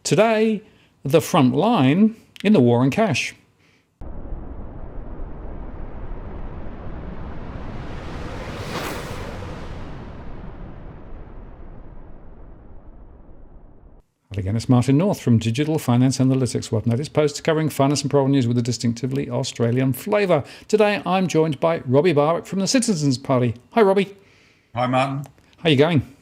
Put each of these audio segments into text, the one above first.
Today, the front line in the war on cash. Again, it's Martin North from Digital Finance Analytics. Welcome to this post covering finance and property news with a distinctively Australian flavour. Today, I'm joined by Robbie Barwick from the Citizens Party. Hi, Robbie. Hi, Martin. How you going?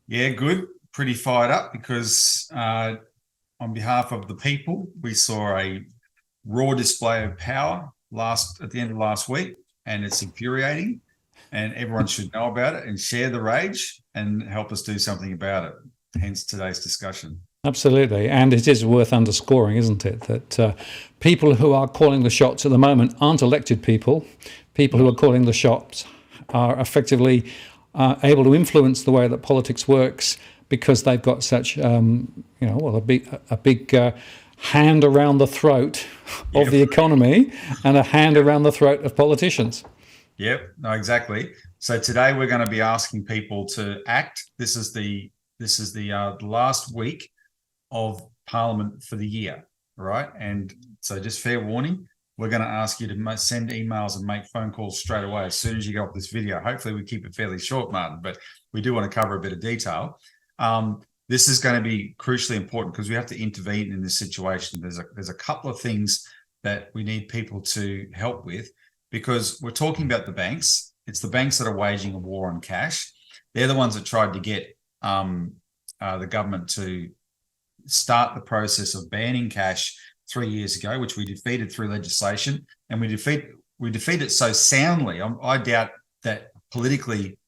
Yeah, good. Pretty fired up because on behalf of the people, we saw a raw display of power at the end of last week, and it's infuriating, and everyone should know about it and share the rage and help us do something about it. Hence today's discussion. Absolutely. And it is worth underscoring, isn't it, that people who are calling the shots at the moment aren't elected people. People who are calling the shots are effectively able to influence the way that politics works because they've got such, a big hand around the throat of the economy and a hand around the throat of politicians. Yep, no, exactly. So today we're going to be asking people to act. This is the last week of Parliament for the year, right? And so just fair warning, we're going to ask you to send emails and make phone calls straight away as soon as you get off this video. Hopefully we keep it fairly short, Martin, but we do want to cover a bit of detail. This is going to be crucially important because we have to intervene in this situation. There's a couple of things that we need people to help with because we're talking about the banks. It's the banks that are waging a war on cash. They're the ones that tried to get the government to start the process of banning cash 3 years ago, which we defeated through legislation, and we defeated it so soundly. I doubt that politically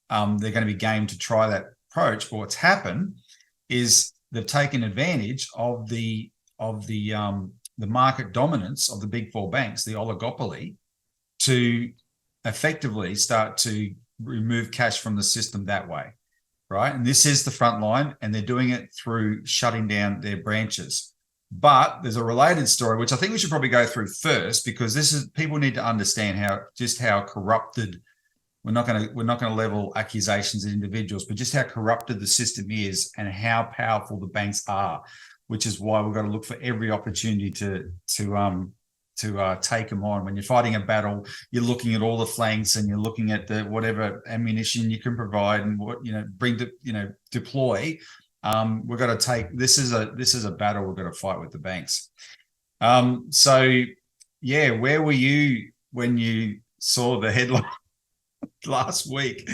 they're going to be game to try that approach. But what's happened is they've taken advantage of the market dominance of the big four banks, the oligopoly, to effectively start to remove cash from the system that way. Right. And this is the front line, and they're doing it through shutting down their branches. But there's a related story, which I think we should probably go through first, because people need to understand how corrupted. We're not going to level accusations at individuals, but just how corrupted the system is and how powerful the banks are, which is why we've got to look for every opportunity to take them on. When you're fighting a battle, you're looking at all the flanks and you're looking at the whatever ammunition you can provide and what deploy. We've got to take this is a battle we've got to fight with the banks. Where were you when you saw the headline last week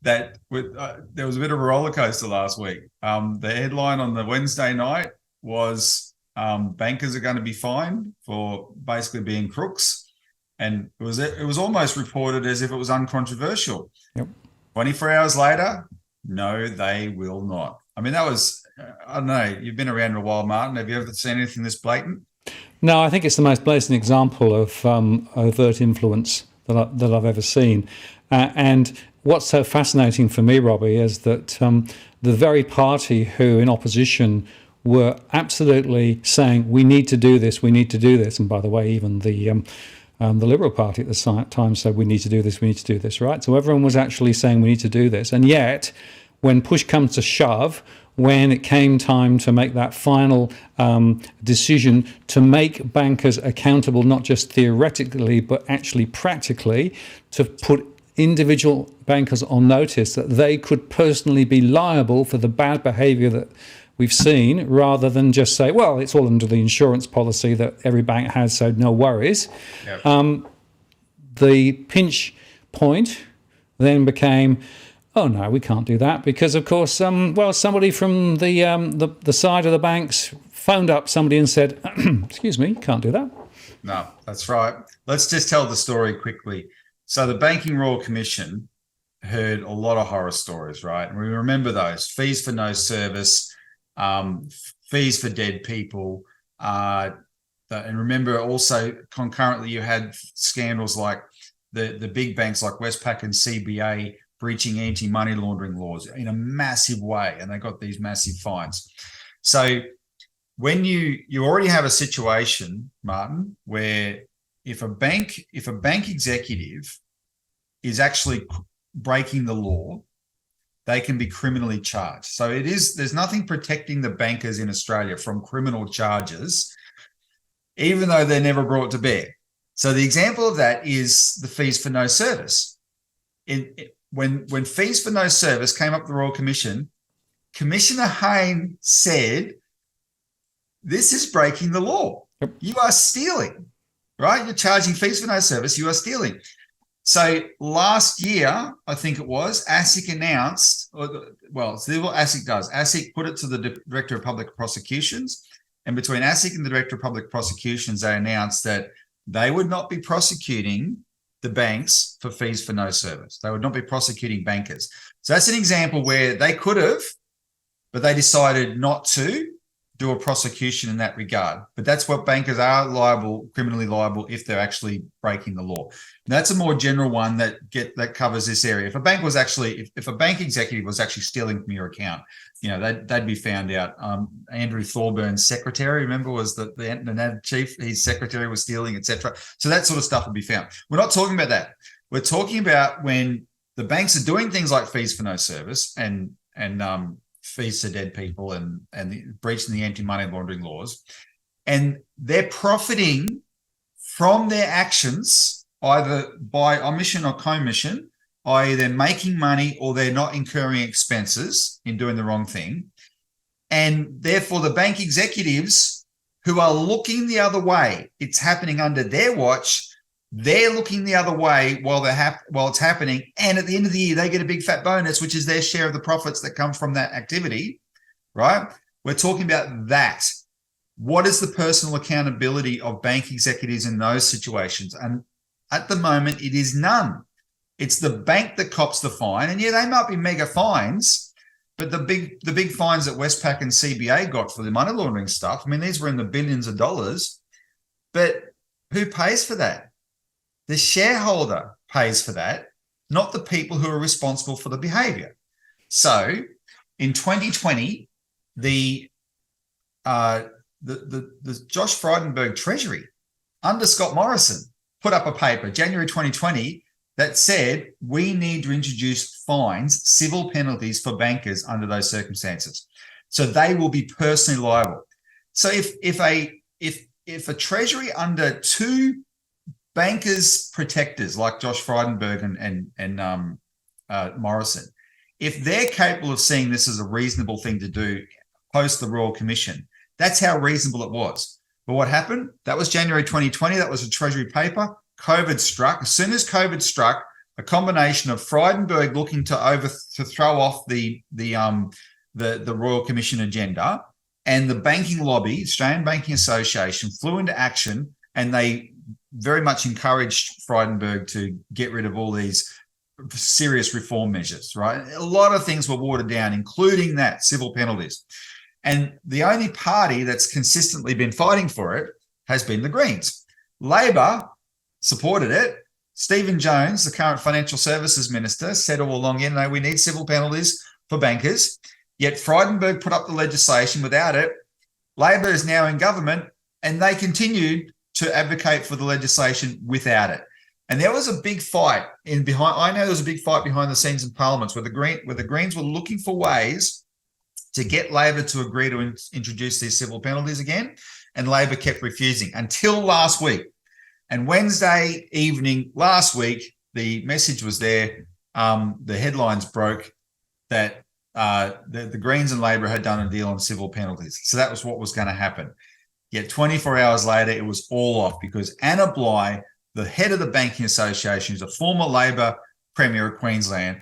that there was a bit of a roller coaster last week? The headline on the Wednesday night was bankers are going to be fined for basically being crooks, and it was almost reported as if it was uncontroversial. Yep. 24 hours later, no, they will not. I mean, that was I don't know. You've been around a while, Martin. Have you ever seen anything this blatant? No, I think it's the most blatant example of overt influence that I've ever seen. And what's so fascinating for me, Robbie, is that the very party who in opposition were absolutely saying, we need to do this, and by the way, even the Liberal Party at the time said, we need to do this, right? So everyone was actually saying we need to do this, and yet when push comes to shove, when it came time to make that final decision to make bankers accountable, not just theoretically but actually practically, to put individual bankers on notice that they could personally be liable for the bad behaviour that we've seen, rather than just say, well, it's all under the insurance policy that every bank has, so no worries. Yep. The pinch point then became, oh no, we can't do that because, of course, somebody from the side of the banks phoned up somebody and said, excuse me, can't do that. No, that's right. Let's just tell the story quickly. So the Banking Royal Commission heard a lot of horror stories, right? And we remember those fees for no service, fees for dead people. And remember also concurrently you had scandals like the big banks like Westpac and CBA breaching anti-money laundering laws in a massive way, and they got these massive fines. So when you already have a situation, Martin, where if a bank executive is actually breaking the law, they can be criminally charged. So there's nothing protecting the bankers in Australia from criminal charges, even though they're never brought to bear. So the example of that is the fees for no service. When fees for no service came up the Royal Commission, Commissioner Hayne said, this is breaking the law. Yep. You are stealing, right? You're charging fees for no service. You are stealing. So last year, I think it was, ASIC announced, well, this is what ASIC does. ASIC put it to the Director of Public Prosecutions, and between ASIC and the Director of Public Prosecutions, they announced that they would not be prosecuting the banks for fees for no service. They would not be prosecuting bankers. So that's an example where they could have, but they decided not to do a prosecution in that regard. But that's what bankers are liable, criminally liable, if they're actually breaking the law. And that's a more general one that covers this area. If a bank was actually, if a bank executive was actually stealing from your account, they'd be found out. Andrew Thorburn's secretary, remember, was the NAB chief. His secretary was stealing, etc. So that sort of stuff would be found. We're not talking about that. We're talking about when the banks are doing things like fees for no service and fees to dead people and breaching the anti-money laundering laws, and they're profiting from their actions either by omission or commission, i.e. they're making money or they're not incurring expenses in doing the wrong thing. And therefore the bank executives who are looking the other way, it's happening under their watch, they're looking the other way while it's happening. And at the end of the year, they get a big fat bonus, which is their share of the profits that come from that activity, right? We're talking about that. What is the personal accountability of bank executives in those situations? And at the moment, it is none. It's the bank that cops the fine. And yeah, they might be mega fines, but the big fines that Westpac and CBA got for the money laundering stuff, I mean, these were in the billions of dollars. But who pays for that? The shareholder pays for that, not the people who are responsible for the behavior. So in 2020, the Josh Frydenberg Treasury under Scott Morrison put up a paper, January 2020, that said we need to introduce fines, civil penalties for bankers under those circumstances. So they will be personally liable. So if a Treasury under two bankers protectors like Josh Frydenberg and Morrison, if they're capable of seeing this as a reasonable thing to do post the Royal Commission, that's how reasonable it was. But what happened? That was January 2020. That was a Treasury paper. COVID struck. As soon as COVID struck, a combination of Frydenberg looking to throw off the Royal Commission agenda and the banking lobby, Australian Banking Association, flew into action, and they very much encouraged Frydenberg to get rid of all these serious reform measures, right? A lot of things were watered down, including that, civil penalties. And the only party that's consistently been fighting for it has been the Greens. Labor supported it. Stephen Jones, the current financial services minister, said all along, we need civil penalties for bankers. Yet Frydenberg put up the legislation without it. Labor is now in government, and they continued to advocate for the legislation without it. And there was a big fight I know there was a big fight behind the scenes in parliaments where the Greens were looking for ways to get Labor to agree to introduce these civil penalties again, and Labor kept refusing until last week. And Wednesday evening last week, the message was there. The headlines broke that the Greens and Labor had done a deal on civil penalties. So that was what was going to happen. Yet 24 hours later, it was all off because Anna Bligh, the head of the Banking Association, who's a former Labor Premier of Queensland,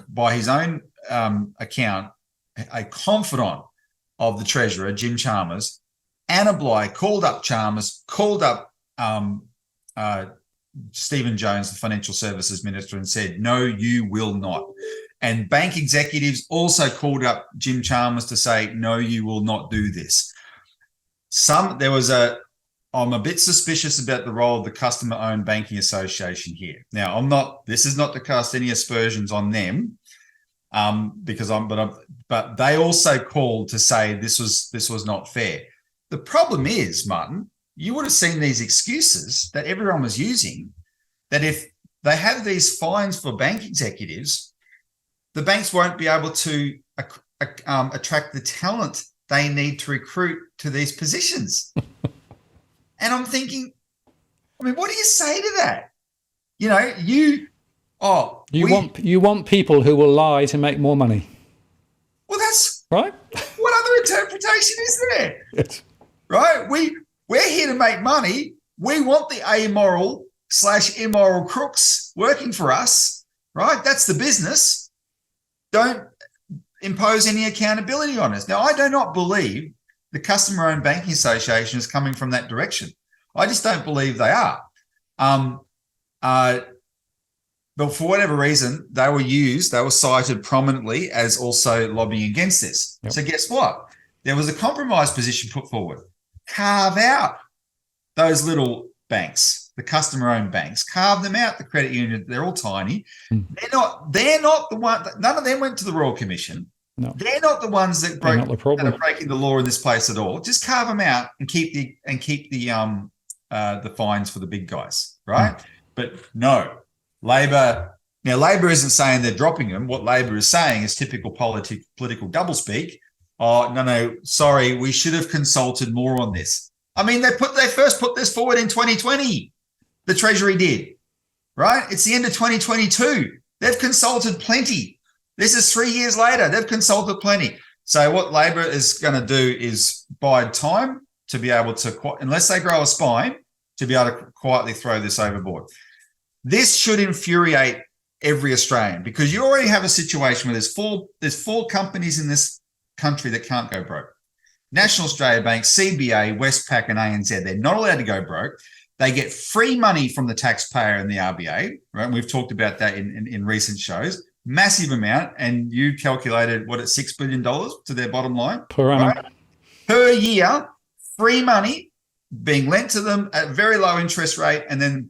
by his own account, a confidant of the Treasurer, Jim Chalmers, Anna Bligh called up Chalmers, called up Stephen Jones, the Financial Services Minister, and said, no, you will not. And bank executives also called up Jim Chalmers to say, no, you will not do this. I'm a bit suspicious about the role of the customer-owned banking association here. Now, this is not to cast any aspersions on them, but they also called to say this was not fair. The problem is, Martin, you would have seen these excuses that everyone was using, that if they have these fines for bank executives, the banks won't be able to attract the talent they need to recruit to these positions. And I'm thinking, I mean, what do you say to that? You know, you want people who will lie to make more money. Well, that's right. What other interpretation is there? Yes. Right? We're here to make money. We want the amoral/immoral crooks working for us, right? That's the business. Don't impose any accountability on us. Now, I do not believe the Customer-Owned Banking Association is coming from that direction. I just don't believe they are. But for whatever reason, they were cited prominently as also lobbying against this. Yep. So guess what? There was a compromise position put forward. Carve out those little banks, the customer-owned banks, carve them out, the credit union. They're all tiny. They're not the one, none of them went to the Royal Commission. No. They're not the ones that are breaking the law in this place at all. Just carve them out and keep the fines for the big guys, right? But no, Labor isn't saying they're dropping them. What Labor is saying is typical political doublespeak. Oh, no, sorry, we should have consulted more on this. I mean, they first put this forward in 2020. The Treasury did, right? It's the end of 2022. They've consulted plenty. This is 3 years later. They've consulted plenty. So what Labor is going to do is bide time to be able to, unless they grow a spine, to be able to quietly throw this overboard. This should infuriate every Australian, because you already have a situation where there's four companies in this country that can't go broke. National Australia Bank, CBA, Westpac and ANZ, they're not allowed to go broke. They get free money from the taxpayer and the RBA, right? And we've talked about that in recent shows. Massive amount, and you calculated what, it's $6 billion to their bottom line per annum, right? Per year, free money being lent to them at very low interest rate, and then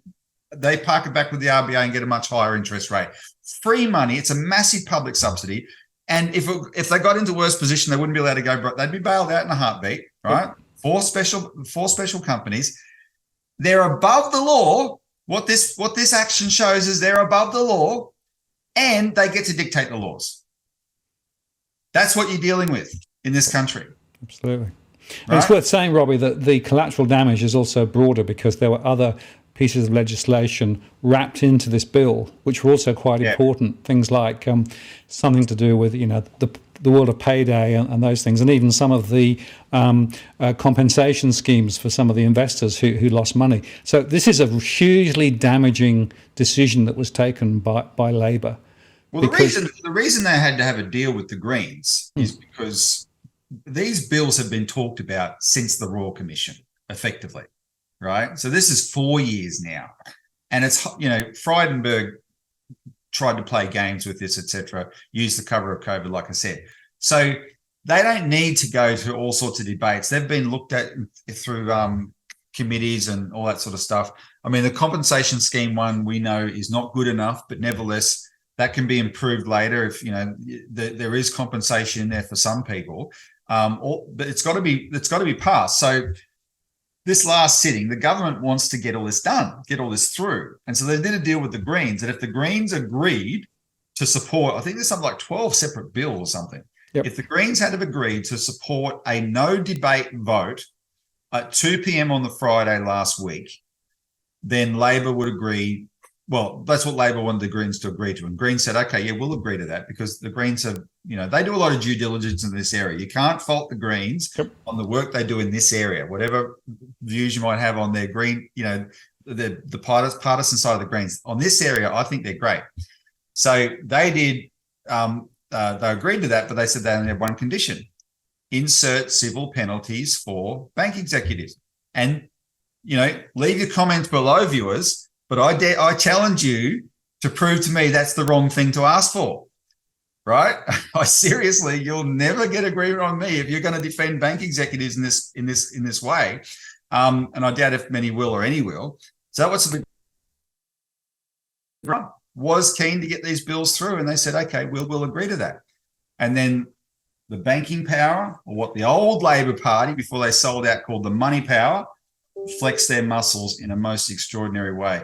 they park it back with the RBA and get a much higher interest rate. Free money. It's a massive public subsidy. And if they got into worse position, they wouldn't be allowed to go broke. They'd be bailed out in a heartbeat, right? Four special companies. They're above the law. What this action shows is they're above the law, and they get to dictate the laws. That's what you're dealing with in this country. Absolutely. Right? It's worth saying, Robbie, that the collateral damage is also broader, because there were other pieces of legislation wrapped into this bill, which were also quite important. Things like something to do with, the world of payday and those things, and even some of the compensation schemes for some of the investors who lost money. So this is a hugely damaging decision that was taken by Labor. Well, the reason they had to have a deal with the Greens is because these bills have been talked about since the Royal Commission, effectively. Right. So this is 4 years now. And it's, Frydenberg tried to play games with this, etc., use the cover of COVID, like I said. So they don't need to go to all sorts of debates. They've been looked at through committees and all that sort of stuff. I mean, the compensation scheme one we know is not good enough, but nevertheless, that can be improved later if, there is compensation in there for some people. But it's got to be passed. So this last sitting, the government wants to get all this done, get all this through. And so they did a deal with the Greens that if the Greens agreed to support, I think there's something like 12 separate bills or something. Yep. If the Greens had have agreed to support a no debate vote at 2 p.m. on the Friday last week, then Labor would agree. Well, that's what Labor wanted the Greens to agree to. And Greens said, okay, yeah, we'll agree to that, because the Greens have, they do a lot of due diligence in this area. You can't fault the Greens on the work they do in this area, whatever views you might have on their green, the partisan side of the Greens. On this area, I think they're great. So they did, they agreed to that, but they said they only have one condition: insert civil penalties for bank executives. And, leave your comments below, viewers. But I challenge you to prove to me that's the wrong thing to ask for, right? Seriously, you'll never get agreement on me if you're going to defend bank executives in this way, and I doubt if many will or any will. So what's the was keen to get these bills through, and they said, okay, we'll agree to that. And then the banking power, or what the old Labor Party before they sold out called the money power, flex their muscles in a most extraordinary way.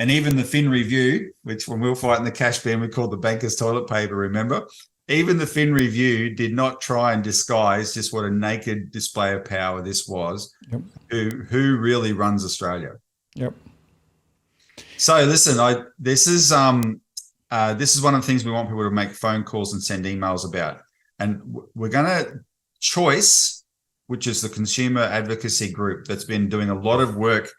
And even the Fin Review, which when we were fighting the cash ban, we called the banker's toilet paper, remember? Even the Fin Review did not try and disguise just what a naked display of power this was. Yep. Who really runs Australia? Yep. So listen, this is one of the things we want people to make phone calls and send emails about. And we're going to Choice, which is the consumer advocacy group that's been doing a lot of work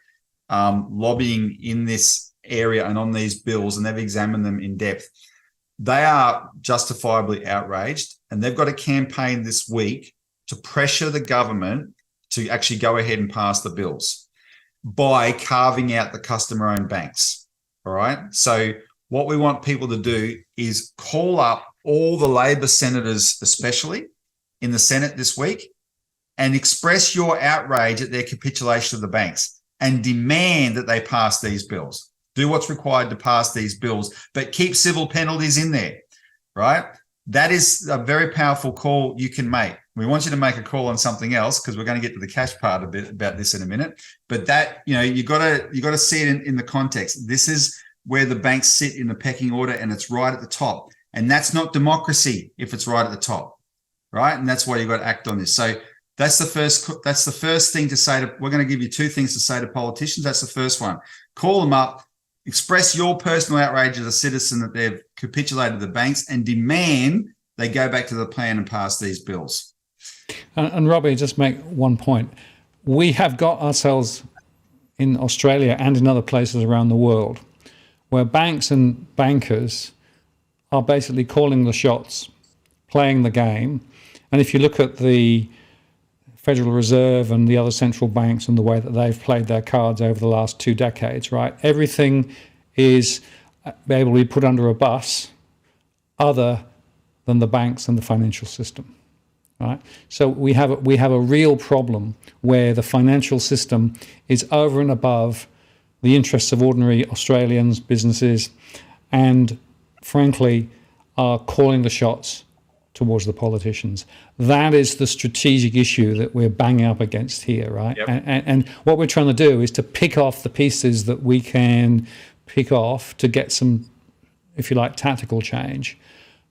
lobbying in this area and on these bills, and they've examined them in depth. They are justifiably outraged, and they've got a campaign this week to pressure the government to actually go ahead and pass the bills by carving out the customer-owned banks. All right. So what we want people to do is call up all the Labor senators, especially in the Senate this week, and express your outrage at their capitulation of the banks and demand that they pass these bills. Do what's required to pass these bills, but keep civil penalties in there, right? That is a very powerful call you can make. We want you to make a call on something else because we're going to get to the cash part a bit about this in a minute. But that, you got to see it in the context. This is where the banks sit in the pecking order, and it's right at the top. And that's not democracy if it's right at the top, right? And that's why you've got to act on this. So that's the first thing to say. We're going to give you two things to say to politicians. That's the first one. Call them up, express your personal outrage as a citizen that they've capitulated the banks, and demand they go back to the plan and pass these bills. And Robbie, just make one point. We have got ourselves in Australia and in other places around the world where banks and bankers are basically calling the shots, playing the game. And if you look at the Federal Reserve and the other central banks and the way that they've played their cards over the last 2 decades, right? Everything is able to be put under a bus other than the banks and the financial system, right? So we have a real problem where the financial system is over and above the interests of ordinary Australians, businesses, and frankly, are calling the shots towards the politicians. That is the strategic issue that we're banging up against here, right? Yep. And what we're trying to do is to pick off the pieces that we can pick off to get some, if you like, tactical change.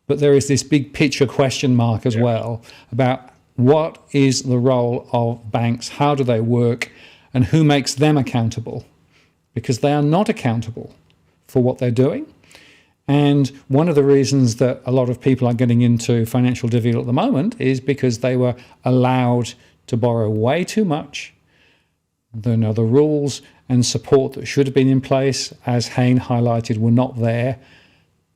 But there is this big picture question mark as well about what is the role of banks, how do they work, and who makes them accountable? Because they are not accountable for what they're doing. And one of the reasons that a lot of people are getting into financial difficulty at the moment is because they were allowed to borrow way too much. The rules and support that should have been in place, as Hayne highlighted, were not there,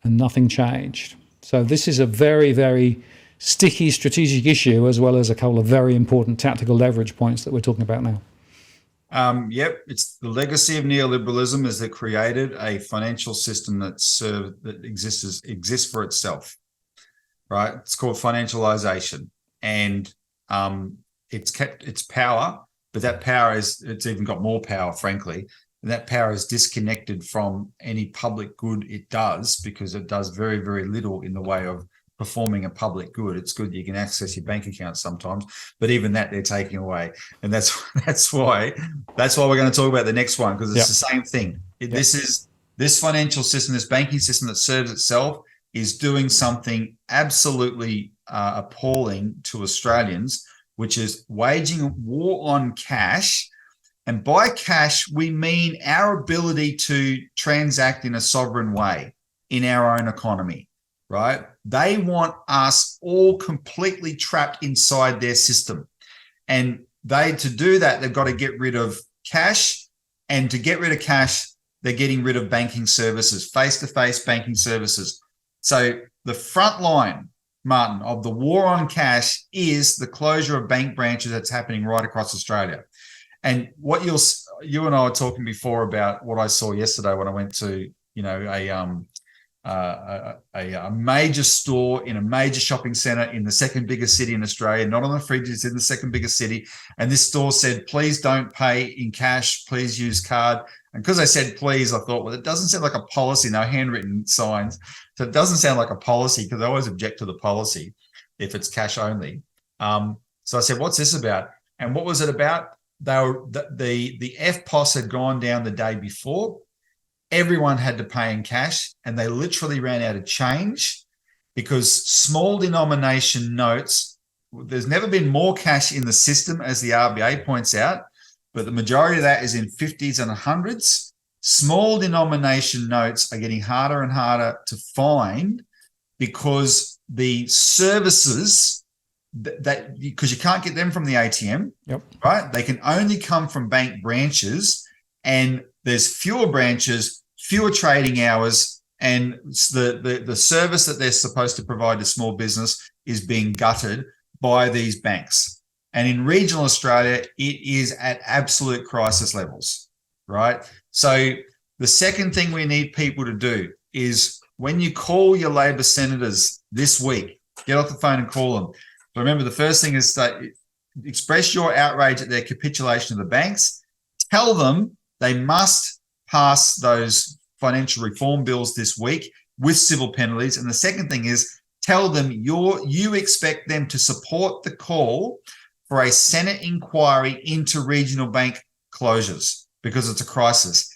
and nothing changed. So this is a very, very sticky strategic issue, as well as a couple of very important tactical leverage points that we're talking about now. It's the legacy of neoliberalism is that created a financial system that exists for itself, right? It's called financialization, and it's kept its power, but that power it's even got more power, frankly. And that power is disconnected from any public good it does, because it does very, very little in the way of performing a public good. It's good you can access your bank account sometimes, but even that they're taking away. And that's why we're going to talk about the next one, because it's the same thing. This financial system, this banking system that serves itself, is doing something absolutely appalling to Australians, which is waging a war on cash. And by cash, we mean our ability to transact in a sovereign way in our own economy, right? They want us all completely trapped inside their system. And to do that, they've got to get rid of cash. And to get rid of cash, they're getting rid of banking services, face-to-face banking services. So the front line, Martin, of the war on cash is the closure of bank branches that's happening right across Australia. And what you and I were talking before about what I saw yesterday when I went to, a major store in a major shopping centre in the second biggest city in Australia, not on the fringe, it's in the second biggest city. And this store said, please don't pay in cash, please use card. And because I said please, I thought, well, it doesn't sound like a policy, no handwritten signs. So it doesn't sound like a policy, because I always object to the policy if it's cash only. So I said, what's this about? And what was it about? The FPOS had gone down the day before, everyone had to pay in cash, and they literally ran out of change because small denomination notes, there's never been more cash in the system, as the RBA points out, but the majority of that is in 50s and 100s. Small denomination notes are getting harder and harder to find because the services that because you can't get them from the ATM, right? They can only come from bank branches, and there's fewer branches, fewer trading hours, and the service that they're supposed to provide to small business is being gutted by these banks. And in regional Australia, it is at absolute crisis levels, right? So the second thing we need people to do is, when you call your Labor senators this week, get off the phone and call them. But remember, the first thing is that express your outrage at their capitulation of the banks. Tell them they must pass those financial reform bills this week with civil penalties. And the second thing is, tell them you expect them to support the call for a Senate inquiry into regional bank closures, because it's a crisis.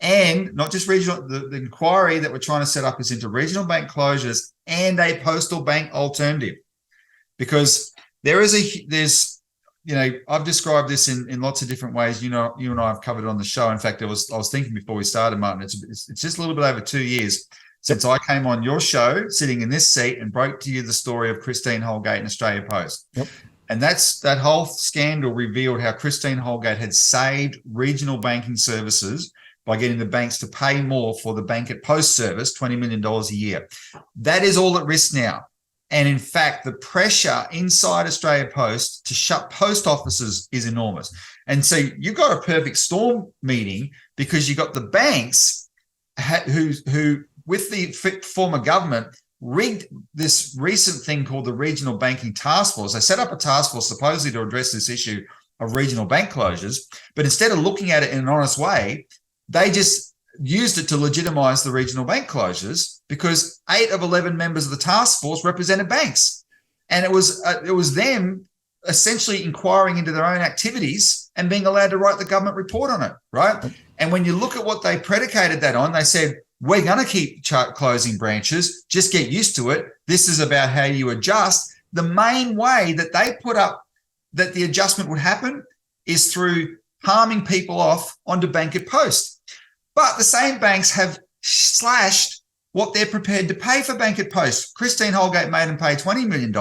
And not just regional, the inquiry that we're trying to set up is into regional bank closures and a postal bank alternative. Because there's, I've described this in lots of different ways. You and I have covered it on the show. In fact, I was thinking before we started, Martin, it's just a little bit over 2 years since I came on your show, sitting in this seat, and broke to you the story of Christine Holgate and Australia Post. Yep. And that whole scandal revealed how Christine Holgate had saved regional banking services by getting the banks to pay more for the bank at post service, $20 million a year. That is all at risk now. And in fact, the pressure inside Australia Post to shut post offices is enormous. And so you've got a perfect storm meeting, because you've got the banks who with the former government, rigged this recent thing called the Regional Banking Task Force. They set up a task force supposedly to address this issue of regional bank closures, but instead of looking at it in an honest way, they just used it to legitimize the regional bank closures, because 8 of 11 members of the task force represented banks. And it was them essentially inquiring into their own activities and being allowed to write the government report on it, right? And when you look at what they predicated that on, they said, we're going to keep closing branches, just get used to it. This is about how you adjust. The main way that they put up that the adjustment would happen is through palming people off onto bank at post. But the same banks have slashed what they're prepared to pay for bank at post. Christine Holgate made them pay $20 million.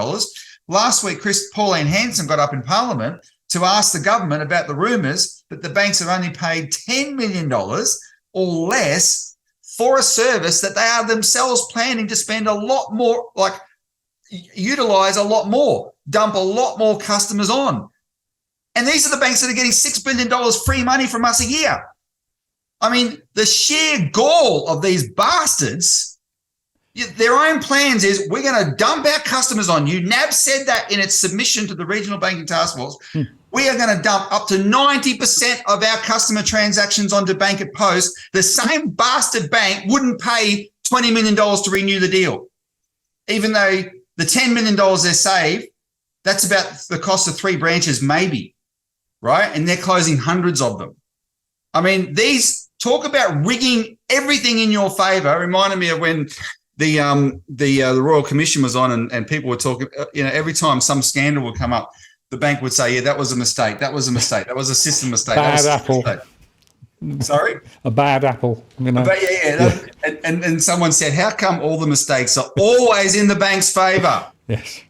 Last week, Pauline Hanson got up in Parliament to ask the government about the rumours that the banks have only paid $10 million or less for a service that they are themselves planning to spend a lot more, like utilise a lot more, dump a lot more customers on. And these are the banks that are getting $6 billion free money from us a year. I mean, the sheer gall of these bastards, their own plans is, we're going to dump our customers on you. NAB said that in its submission to the Regional Banking Task Force. We are going to dump up to 90% of our customer transactions onto bank at post. The same bastard bank wouldn't pay $20 million to renew the deal, even though the $10 million they save, that's about the cost of 3 branches maybe, right? And they're closing hundreds of them. I mean, talk about rigging everything in your favour. Reminded me of when the Royal Commission was on, and people were talking, every time some scandal would come up, the bank would say, yeah, that was a mistake. That was a mistake. That was a system mistake. Bad apple. Sorry? A bad apple. But and someone said, how come all the mistakes are always in the bank's favour? Yes.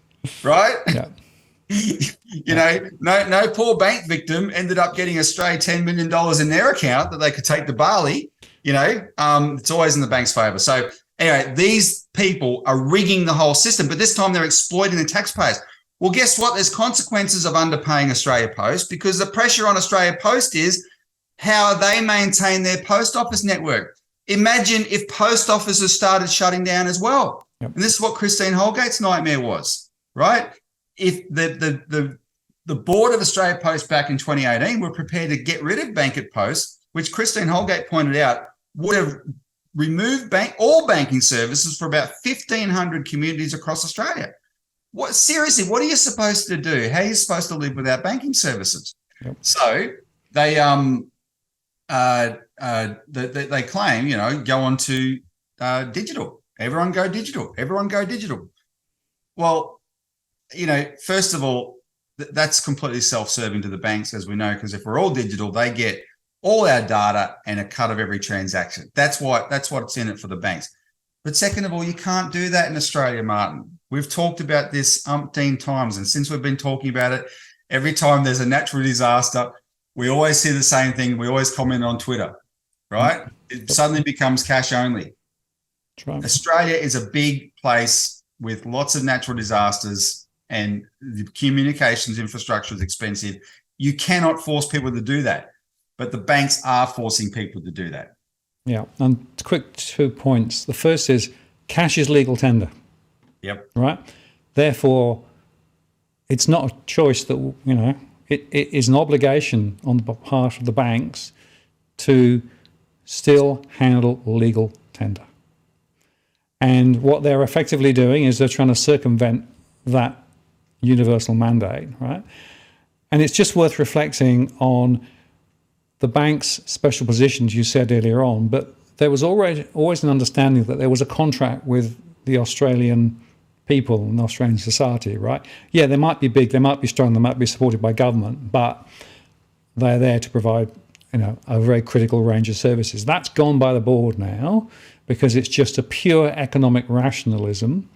Right? Yeah. No poor bank victim ended up getting Australia $10 million in their account that they could take to Bali. It's always in the bank's favour. So anyway, these people are rigging the whole system, but this time they're exploiting the taxpayers. Well, guess what? There's consequences of underpaying Australia Post, because the pressure on Australia Post is how they maintain their post office network. Imagine if post offices started shutting down as well. Yep. And this is what Christine Holgate's nightmare was, right? If the board of Australia Post back in 2018 were prepared to get rid of bank at post, which Christine Holgate pointed out would have removed all banking services for about 1,500 communities across Australia. Seriously, what are you supposed to do? How are you supposed to live without banking services? Yep. So they they claim, go on to digital. Everyone go digital. Everyone go digital. Well, first of all, that's completely self-serving to the banks, as we know, because if we're all digital, they get all our data and a cut of every transaction. That's what's in it for the banks. But second of all, you can't do that in Australia, Martin. We've talked about this umpteen times, and since we've been talking about it, every time there's a natural disaster, we always see the same thing. We always comment on Twitter, right? It suddenly becomes cash only. Right. Australia is a big place with lots of natural disasters, and the communications infrastructure is expensive. You cannot force people to do that, but the banks are forcing people to do that. Yeah, and quick 2 points. The first is cash is legal tender. Yep. Right? Therefore, it's not a choice that, it is an obligation on the part of the banks to still handle legal tender. And what they're effectively doing is they're trying to circumvent that universal mandate, right? And it's just worth reflecting on the bank's special positions you said earlier on, but there was always an understanding that there was a contract with the Australian people and Australian society, right? Yeah, they might be big, they might be strong, they might be supported by government, but they're there to provide, a very critical range of services. That's gone by the board now because it's just a pure economic rationalism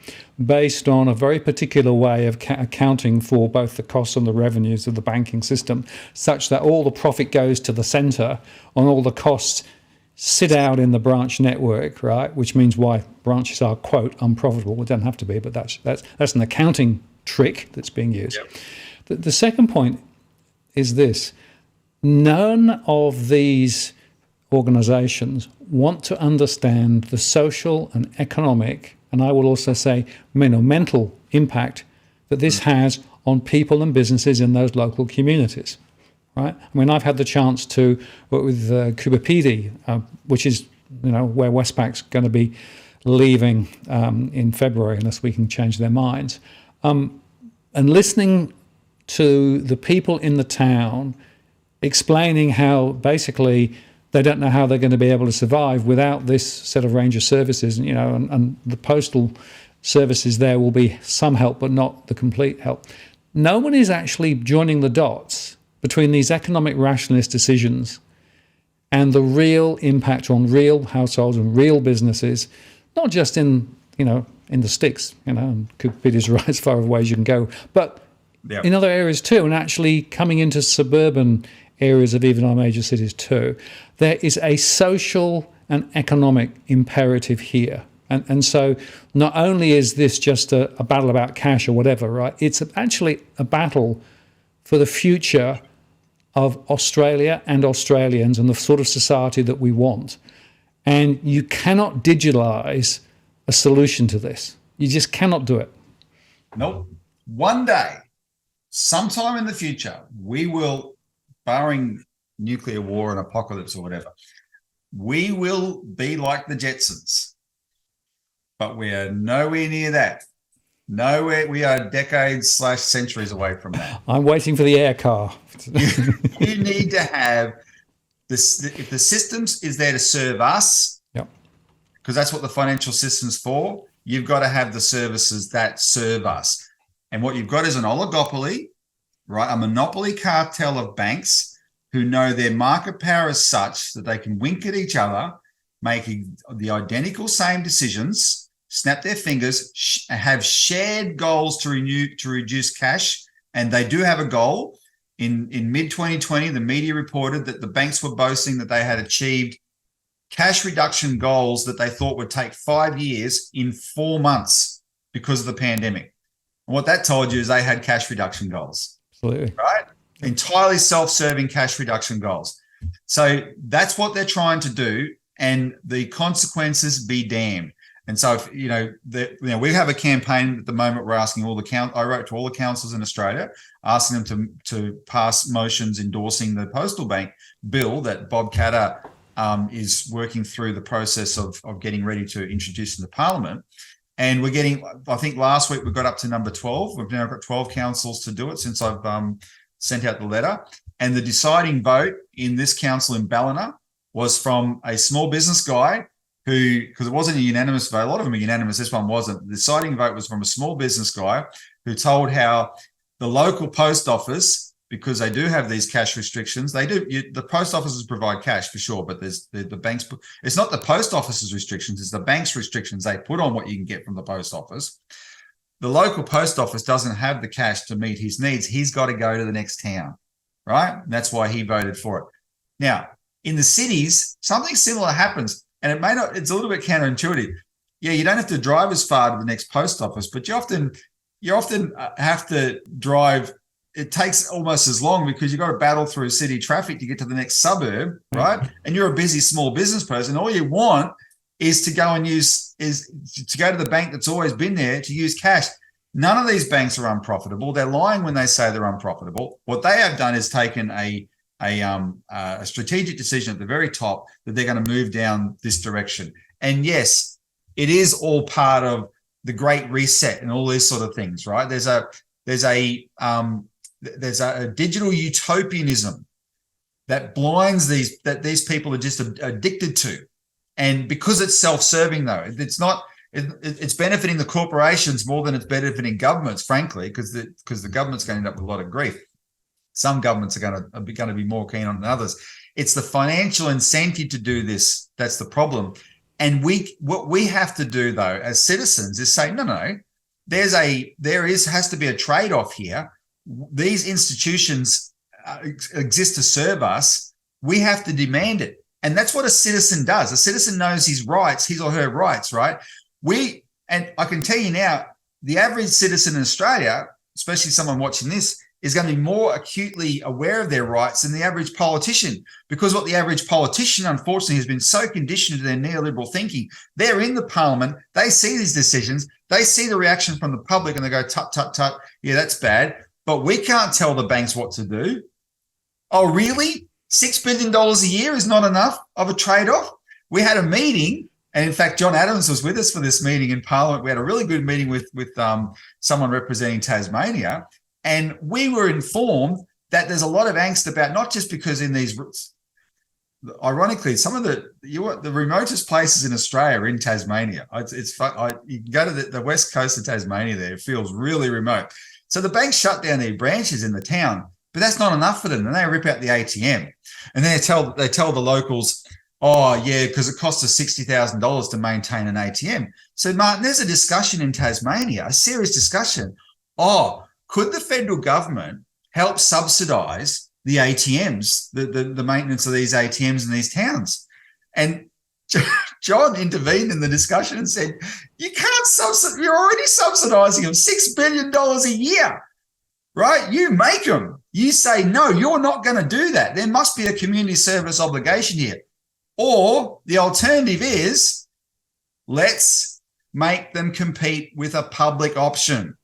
based on a very particular way of accounting for both the costs and the revenues of the banking system, such that all the profit goes to the centre and all the costs sit out in the branch network, right? Which means why branches are, quote, unprofitable. It doesn't have to be, but that's an accounting trick that's being used. Yep. The second point is this. None of these organisations want to understand the social and economic, and I will also say mental impact that this has on people and businesses in those local communities, right? I mean, I've had the chance to work with Cooper PD, which is, where Westpac's going to be leaving in February, unless we can change their minds. And listening to the people in the town explaining how basically they don't know how they're going to be able to survive without this set of range of services, and the postal services there will be some help, but not the complete help. No one is actually joining the dots between these economic rationalist decisions and the real impact on real households and real businesses, not just in the sticks, and Cooper is right as far away as you can go, but in other areas too, and actually coming into suburban areas of even our major cities too. There is a social and economic imperative here. And so not only is this just a battle about cash or whatever, right? It's actually a battle for the future of Australia and Australians and the sort of society that we want. And you cannot digitalize a solution to this. You just cannot do it. Nope. One day, sometime in the future, we will, barring nuclear war and apocalypse or whatever, we will be like the Jetsons. But we are nowhere near that. Nowhere. We are decades/centuries away from that. I'm waiting for the air car. You need to have this. If the systems is there to serve us, because that's what the financial system's for, you've got to have the services that serve us. And what you've got is an oligopoly, right? A monopoly cartel of banks who know their market power is such that they can wink at each other, making the identical same decisions, snap their fingers, have shared goals to reduce cash. And they do have a goal. In mid-2020, the media reported that the banks were boasting that they had achieved cash reduction goals that they thought would take 5 years in 4 months because of the pandemic. And what that told you is they had cash reduction goals. Absolutely. Right? Entirely self-serving cash reduction goals. So that's what they're trying to do, and the consequences be damned. And so, if, we have a campaign at the moment. We're asking all the I wrote to all the councils in Australia, asking them to pass motions endorsing the postal bank bill that Bob Katter is working through the process of getting ready to introduce into Parliament. And we're getting, I think last week we got up to number 12. We've now got 12 councils to do it since I've sent out the letter. And the deciding vote in this council in Ballina was from a small business guy who, because it wasn't a unanimous vote, a lot of them are unanimous, this one wasn't. The deciding vote was from a small business guy who told how the local post office, because they do have these cash restrictions, the post offices provide cash for sure, but there's the banks, it's not the post office's restrictions, it's the bank's restrictions they put on what you can get from the post office. The local post office doesn't have the cash to meet his needs. He's got to go to the next town, right? And that's why he voted for it. Now, in the cities, something similar happens, and it's a little bit counterintuitive. Yeah, you don't have to drive as far to the next post office, but you often have to drive. It takes almost as long because you've got to battle through city traffic to get to the next suburb, right? And you're a busy small business person. All you want is to go and to go to the bank that's always been there to use cash. None of these banks are unprofitable. They're lying when they say they're unprofitable. What they have done is taken a strategic decision at the very top that they're going to move down this direction. And yes, it is all part of the Great Reset and all these sort of things, right? There's a digital utopianism that blinds these people are just addicted to. And because it's self-serving, though, it's benefiting the corporations more than it's benefiting governments, frankly, because the government's going to end up with a lot of grief. Some governments are going to be more keen on than others. It's the financial incentive to do this that's the problem. And what we have to do, though, as citizens, is say, no, there has to be a trade-off here. These institutions exist to serve us. We have to demand it. And that's what a citizen does. A citizen knows his rights, his or her rights, right? And I can tell you now, the average citizen in Australia, especially someone watching this, is going to be more acutely aware of their rights than the average politician, because what the average politician, unfortunately, has been so conditioned to their neoliberal thinking. They're in the parliament, they see these decisions, they see the reaction from the public, and they go, tut, tut, tut, yeah, that's bad. But we can't tell the banks what to do. Oh, really? $6 billion a year is not enough of a trade-off? We had a meeting, and in fact, John Adams was with us for this meeting in Parliament. We had a really good meeting with someone representing Tasmania, and we were informed that there's a lot of angst about, not just because in these, ironically, some of the remotest places in Australia are in Tasmania. You can go to the west coast of Tasmania there, it feels really remote. So the banks shut down their branches in the town, but that's not enough for them. And they rip out the ATM. And then they tell the locals, oh, yeah, because it costs us $60,000 to maintain an ATM. So, Martin, there's a discussion in Tasmania, a serious discussion. Oh, could the federal government help subsidise the ATMs, the maintenance of these ATMs in these towns? And John intervened in the discussion and said, you can't subsidize, you're already subsidising them $6 billion a year, right? You make them. You say, no, you're not going to do that. There must be a community service obligation here. Or the alternative is, let's make them compete with a public option.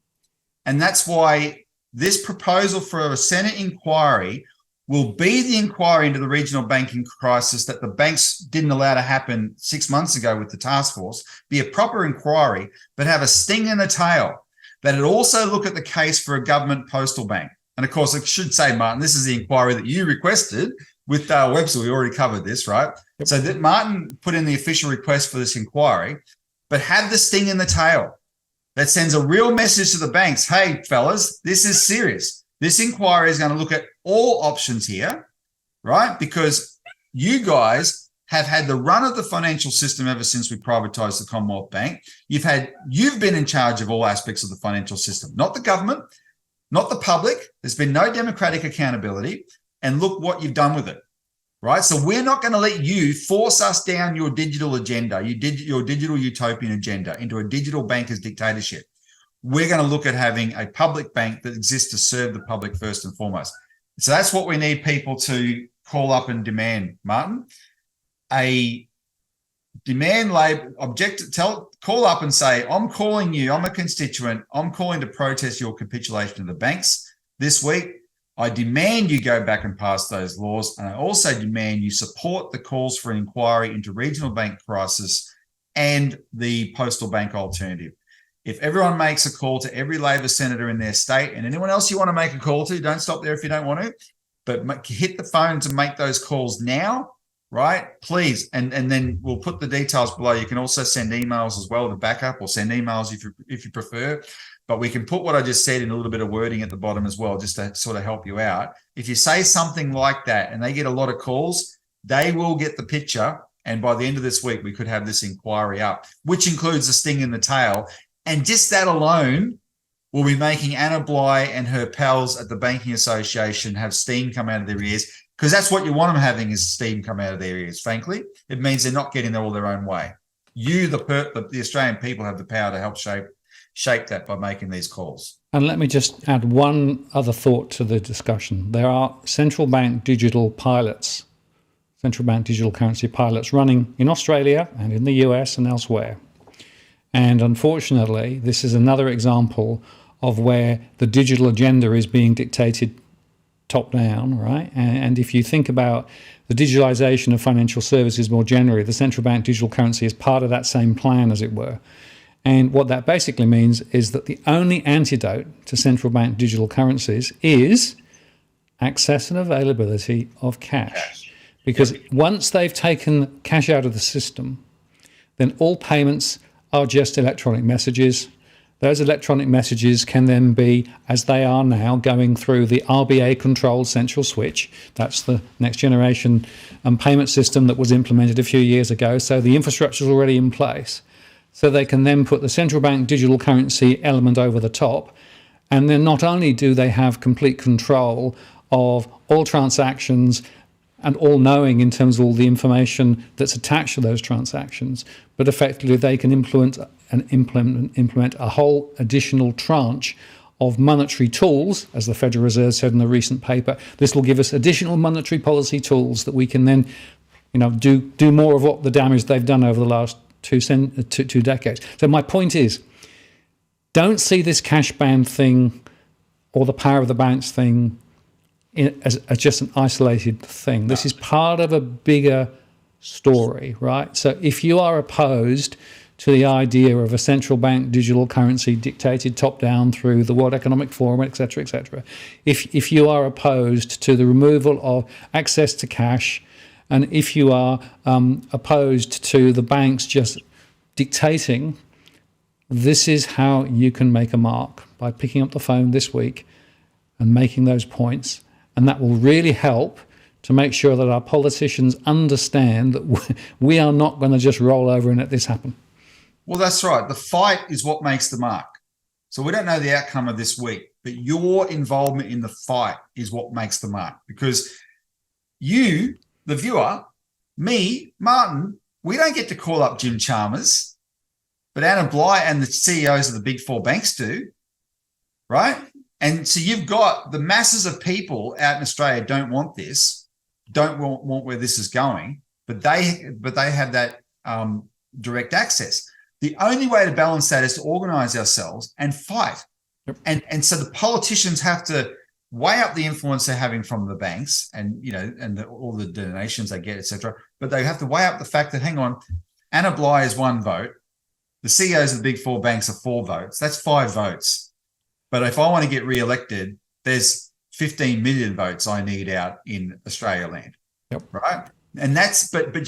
And that's why this proposal for a Senate inquiry will be the inquiry into the regional banking crisis that the banks didn't allow to happen 6 months ago with the task force, be a proper inquiry, but have a sting in the tail, that it also look at the case for a government postal bank. And of course, I should say, Martin, this is the inquiry that you requested with Webster. We already covered this, right? Yep. So that Martin put in the official request for this inquiry, but have the sting in the tail that sends a real message to the banks. Hey, fellas, this is serious. This inquiry is going to look at all options here, right? Because you guys have had the run of the financial system ever since we privatized the Commonwealth Bank. You've been in charge of all aspects of the financial system, not the government, not the public. There's been no democratic accountability. And look what you've done with it, right? So we're not going to let you force us down your digital agenda, your digital utopian agenda into a digital banker's dictatorship. We're going to look at having a public bank that exists to serve the public first and foremost. So that's what we need people to call up and demand, Martin. A demand label, call up and say, I'm calling you, I'm a constituent, I'm calling to protest your capitulation of the banks this week. I demand you go back and pass those laws. And I also demand you support the calls for an inquiry into regional bank crisis and the postal bank alternative. If everyone makes a call to every Labor senator in their state, and anyone else you want to make a call to, don't stop there if you don't want to, but hit the phone to make those calls now. right? Please, and then we'll put the details below. You can also send emails as well to backup, or send emails if you prefer. But we can put what I just said in a little bit of wording at the bottom as well, just to sort of help you out. If you say something like that and they get a lot of calls, they will get the picture. And by the end of this week, we could have this inquiry up, which includes the sting in the tail. And just that alone will be making Anna Bligh and her pals at the Banking Association have steam come out of their ears, because that's what you want them having, is steam come out of their ears, frankly. It means they're not getting all their own way. You, the Australian people, have the power to help shape that by making these calls. And let me just add one other thought to the discussion. There are central bank digital pilots, central bank digital currency pilots running in Australia and in the US and elsewhere. And unfortunately, this is another example of where the digital agenda is being dictated top down, right? And if you think about the digitalization of financial services more generally, the central bank digital currency is part of that same plan, as it were. And what that basically means is that the only antidote to central bank digital currencies is access and availability of cash. Because once they've taken cash out of the system, then all payments are just electronic messages. Those electronic messages can then be, as they are now, going through the RBA-controlled central switch. That's the next generation payment system that was implemented a few years ago. So the infrastructure is already in place. So they can then put the central bank digital currency element over the top. And then not only do they have complete control of all transactions and all knowing in terms of all the information that's attached to those transactions, but effectively they can implement a whole additional tranche of monetary tools, as the Federal Reserve said in the recent paper. This will give us additional monetary policy tools that we can then, do more of what the damage they've done over the last two decades. So my point is, don't see this cash ban thing or the power of the banks thing as just an isolated thing. This is part of a bigger story, right? So if you are opposed to the idea of a central bank digital currency dictated top down through the World Economic Forum, et cetera, if you are opposed to the removal of access to cash, and if you are opposed to the banks just dictating, this is how you can make a mark, by picking up the phone this week and making those points. And that will really help to make sure that our politicians understand that we are not going to just roll over and let this happen. Well, that's right. The fight is what makes the mark. So we don't know the outcome of this week, but your involvement in the fight is what makes the mark. Because you, the viewer, me, Martin, we don't get to call up Jim Chalmers, but Anna Bligh and the CEOs of the big four banks do, right? And so you've got the masses of people out in Australia don't want this, don't want where this is going, but they have that direct access. The only way to balance that is to organise ourselves and fight. Yep. And so the politicians have to weigh up the influence they're having from the banks and all the donations they get, etc. But they have to weigh up the fact that, hang on, Anna Bligh is 1 vote, the CEOs of the big four banks are 4 votes. That's 5 votes. But if I want to get re-elected, there's 15 million votes I need out in Australia land, yep. Right? And that's but they're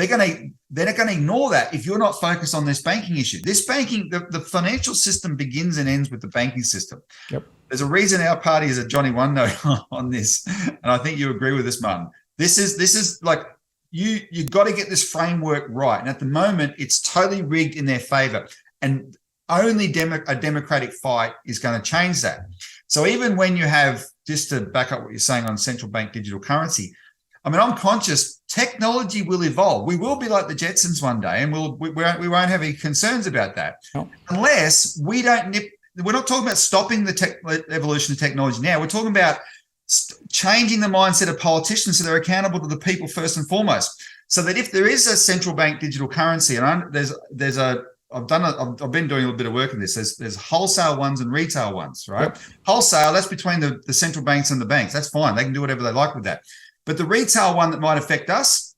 going to ignore that if you're not focused on this banking issue. This banking, the financial system begins and ends with the banking system. Yep. There's a reason our party is a Johnny One Note on this, and I think you agree with this, Martin. This is like you've got to get this framework right, and at the moment it's totally rigged in their favour, and only a democratic fight is going to change that. So even when you have, just to back up what you're saying on central bank digital currency, I mean, I'm conscious technology will evolve. We will be like the Jetsons one day, and we won't have any concerns about that, unless we don't nip. We're not talking about stopping the evolution of technology now. We're talking about changing the mindset of politicians so they're accountable to the people first and foremost. So that if there is a central bank digital currency, and I've been doing a little bit of work in this. There's wholesale ones and retail ones, right? Yep. Wholesale, that's between the central banks and the banks. That's fine. They can do whatever they like with that. But the retail one that might affect us,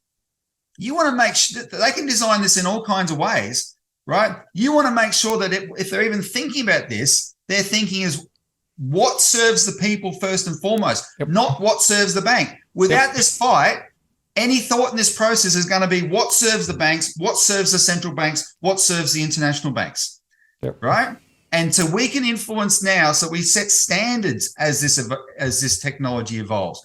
you want to make sure that they can design this in all kinds of ways, right? You want to make sure that if they're even thinking about this, their thinking is what serves the people first and foremost, yep. Not what serves the bank. Without this fight, Any thought in this process is going to be what serves the banks, what serves the central banks, what serves the international banks, right? And so we can influence now. So we set standards as this technology evolves.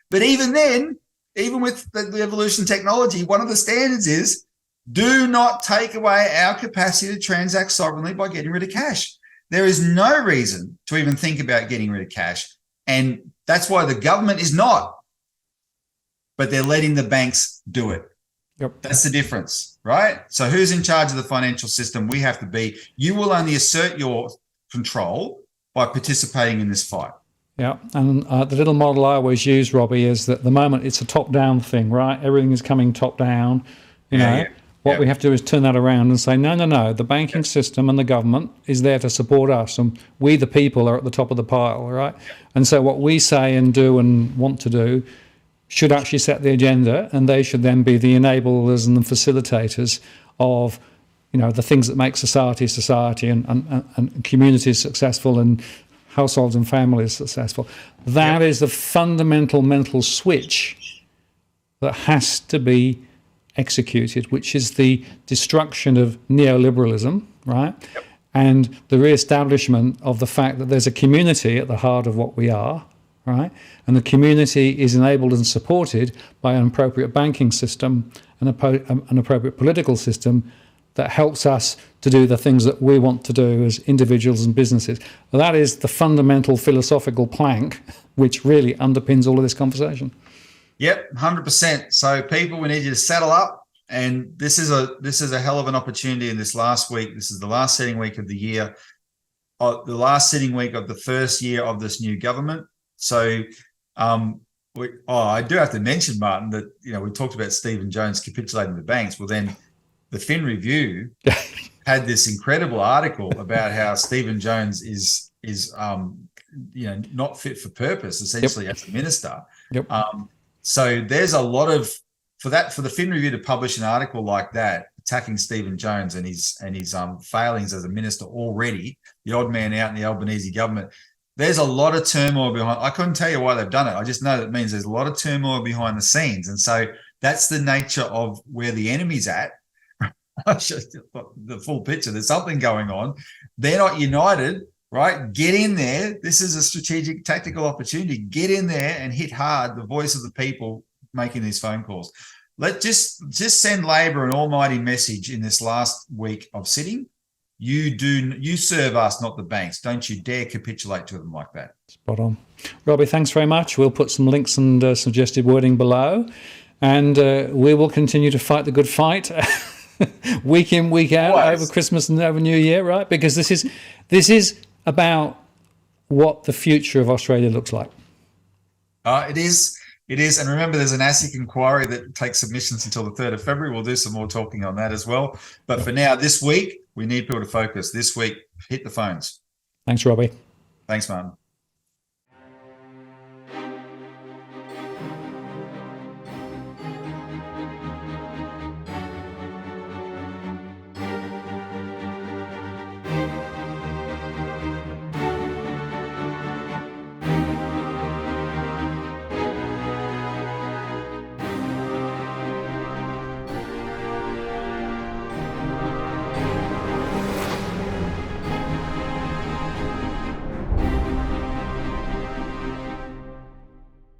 But even then, even with the evolution of technology, one of the standards is do not take away our capacity to transact sovereignly by getting rid of cash. There is no reason to even think about getting rid of cash. And that's why the government is not, but they're letting the banks do it. That's the difference, right? So who's in charge of the financial system? We have to be. You will only assert your control by participating in this fight. Yeah, and the little model I always use, Robbie, is that at the moment it's a top-down thing, right? Everything is coming top-down. You know, what we have to do is turn that around and say, no, the banking system and the government is there to support us, and we, the people, are at the top of the pile, right? And so what we say and do and want to do should actually set the agenda, and they should then be the enablers and the facilitators of, you know, the things that make society and communities successful and households and families successful. That is the fundamental mental switch that has to be executed, which is the destruction of neoliberalism, right? And the re-establishment of the fact that there's a community at the heart of what we are, right? And the community is enabled and supported by an appropriate banking system and an appropriate political system that helps us to do the things that we want to do as individuals and businesses. That is the fundamental philosophical plank which really underpins all of this conversation. Yep, 100%. So people, we need you to saddle up, and this is a hell of an opportunity in this last week. This is the last sitting week of the year, the last sitting week of the first year of this new government. So I do have to mention, Martin, that, you know, we talked about Stephen Jones capitulating the banks. Well, then the Fin Review had this incredible article about how Stephen Jones is you know, not fit for purpose, essentially, as a minister. So there's a lot of for the Fin Review to publish an article like that attacking Stephen Jones and his failings as a minister already, the odd man out in the Albanese government. There's a lot of turmoil behind. I couldn't tell you why they've done it. I just know that means there's a lot of turmoil behind the scenes, and so that's the nature of where the enemy's at. The full picture. There's something going on. They're not united, right? Get in there. This is a strategic, tactical opportunity. Get in there and hit hard the voice of the people making these phone calls. Let just send Labor an almighty message in this last week of sitting. You serve us, not the banks. Don't you dare capitulate to them like that. Spot on. Robbie, thanks very much. We'll put some links and suggested wording below, and we will continue to fight the good fight. Week in, week out, over Christmas and over New Year, right? Because this is about what the future of Australia looks like. It is. And remember, there's an ASIC inquiry that takes submissions until the 3rd of February. We'll do some more talking on that as well. But for now, this week, we need people to focus. This week, hit the phones. Thanks, Robbie. Thanks, Martin.